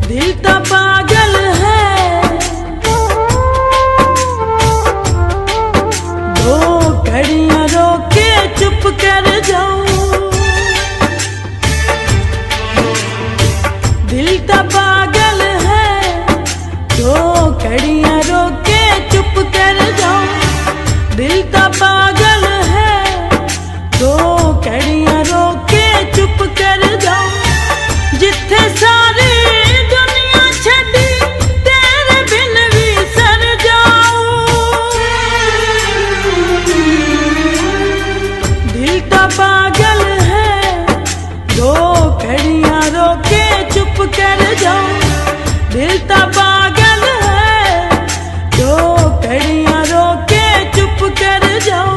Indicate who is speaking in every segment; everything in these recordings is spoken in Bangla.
Speaker 1: दिल तो पागल है, दो घड़ियां रोके चुप कर जाऊं। दिल तो पागल है, दो घड़ियां रोके चुप कर जाऊं। दिल तो पागल है, दो घड़ियां रोके चुप कर जाऊं। जिथे सारी दुनिया छड़ी तेरे बिन भी सर जाऊं। दिल तो पागल है, दो घड़ियां रोके चुप कर जाऊं। दिल तो पागल है, दो घड़ियां रोके चुप कर जाऊं।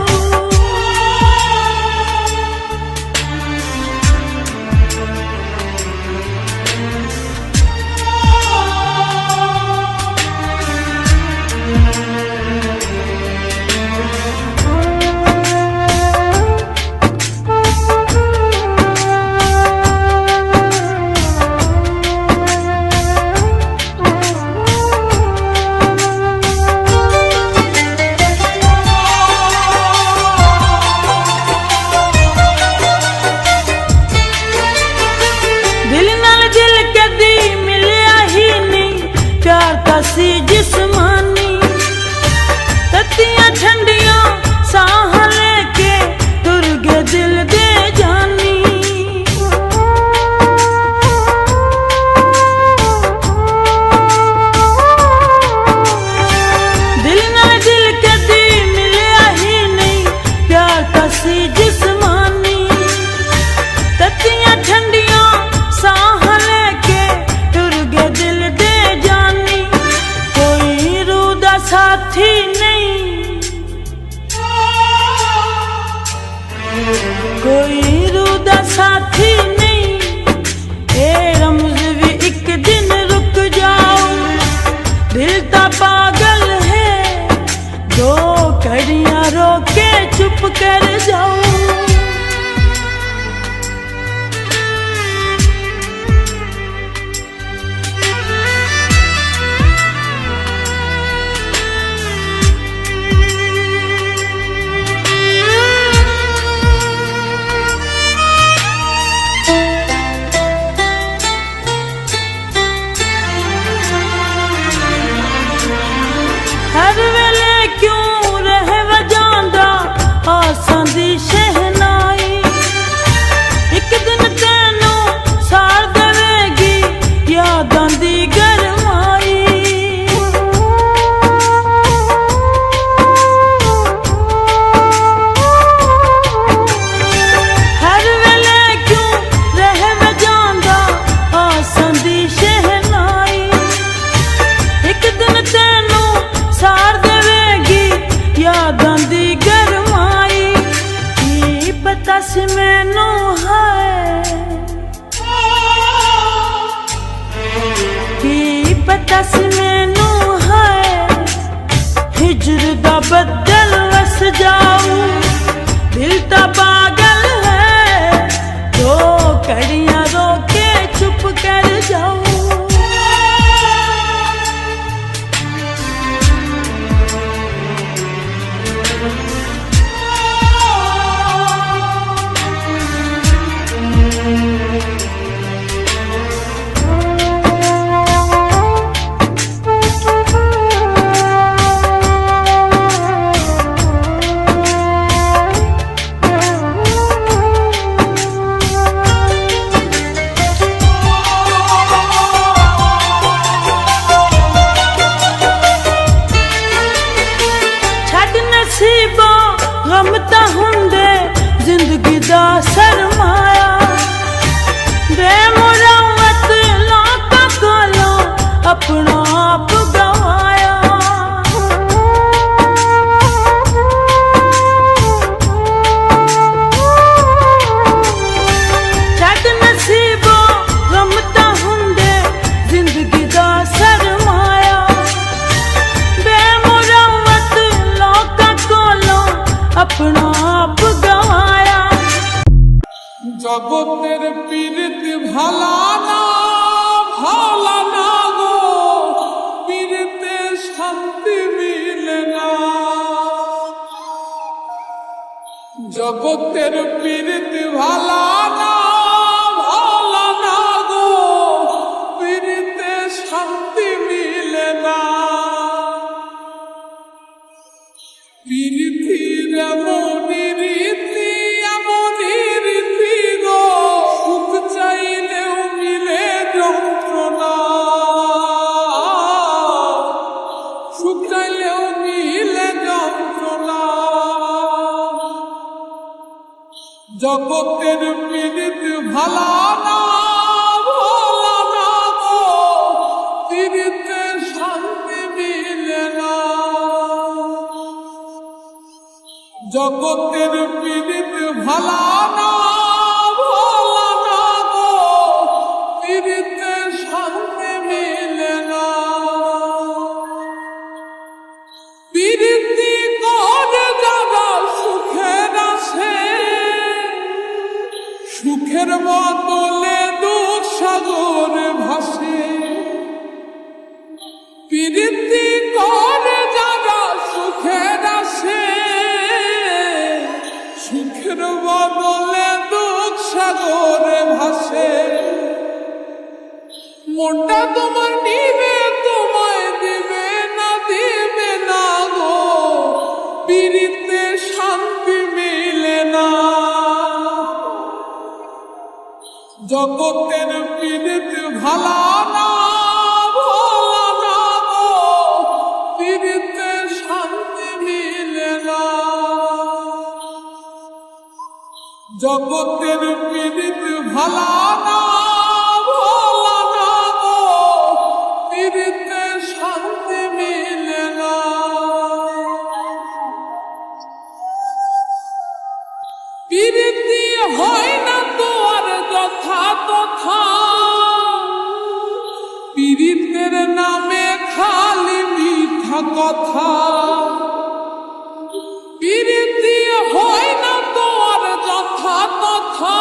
Speaker 1: सी जिस्मानी ततियां ठंडियां साह लेके तुर गए दिल दे जानी। दिल नाल दिल कदी मिलिया ही नहीं, प्यार का सी जिस्मानी ततियां ठंडियां साह लेके तुर गए दिल दे जानी। साथी नहीं, कोई रूदा साथी नहीं, ए रमज भी एक दिन रुक जाओ। दिल तो पागल है, दो घड़ियां रोके चुप कर जाओ। हर वेले क्यों रहे वजांदा आसां दी शहनाई। एक दिन तैनू सार देवेगी यादां दी गरमाई। हर वेले क्यों रहे वजांदा आसां दी शहनाई। एक दिन तैनू सार देवेगी यादां दी गरमाई। की पता सी मैनू है, की पता सी मैनू है, हिजर दा बदल वस जाऊं। दिल तो पागल है, दो घड़ियां रोके चुप कर जाऊं। गम तां हुंदे जिंदगी दा सरमाया। बेमुरवत लोकां कोलों अपना आप गवाया। छड्ड नसीबो गम तां हुंदे जिंदगी दा सरमाया। बेमुरवत लोकां कोलों अपना आप गवाया।
Speaker 2: जगतेर पीड़ित भला ना ভালা না গো, পীড়িতে শান্তি মিলে না। জগতের পীড়িত ভালা না, ভালা না গো, পীড়িতে শান্তি মিলে না। পীড়িতির এমনই রীতি, এমনই রীতি গো, সুখ চাইলেও মিলে যন্ত্রণা, সুখ চাইলেও মিলে যন্ত্রণা। জগতের পীড়িত ভালা না, ভালা না গো, পীড়িতে শান্তি মিলে না। জগতের পীড়িত ভালা না, ভালা না গো, পীড়িতে শান্তি মিলে না। পীড়িতি করে যারা সুখের আসে, সুখের বদলে দুঃখ সাগরে ভাসে। পীড়িতি করে যারা সুখের আসে, সুখের বদলে দুঃখ সাগরে ভাসে। মনটা তোমার নিবে, তোমায় দিবে না, দিবে না গো, পীড়িতে শান্তি মিলে না। জগতের পীড়িত ভালা না, ভালা না গো, পীড়িতে শান্তি মিলে না। জগতের পীড়িত ভালা না, ভালা না গো, পীড়িতে শান্তি মিলে না। পীড়িতি হয় না তো আর যথা তথা, পীড়িতের নামে খালি মিথ্যা কথা। পীড়িতি হয় না তো আর যথা তথা,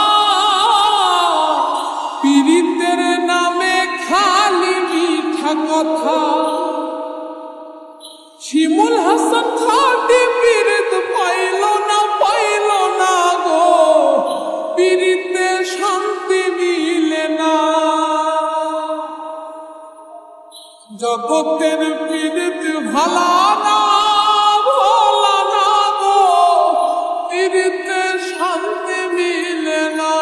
Speaker 2: পীড়িতের নামে খালি মিথ্যা কথা। শিমুল হাসান খাটি পীড়িত পাইল না, পাইল না গো, পীড়িতে শান্তি মিলে না। জগতের পীড়িত ভালা না, ভালা না গো, পীড়িতে শান্তি মিলে না।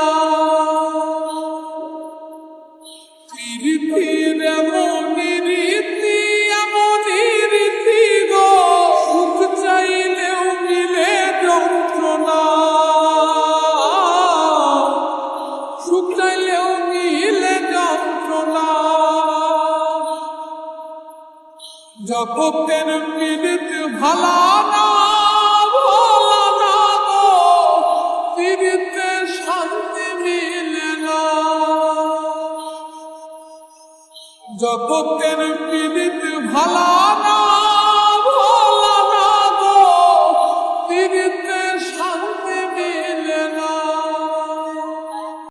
Speaker 2: পীড়িতির এমনই রীতি, এমনই রীতি গো, সুখ চাইলেও মিলে যন্ত্রণা, সুখ চাইলেও মিলে যন্ত্রণা। জগতের পীড়িত ভালা না, ভালা না গো, পীড়িতে শান্তি মিলে না। জগতের পীড়িত ভালা না।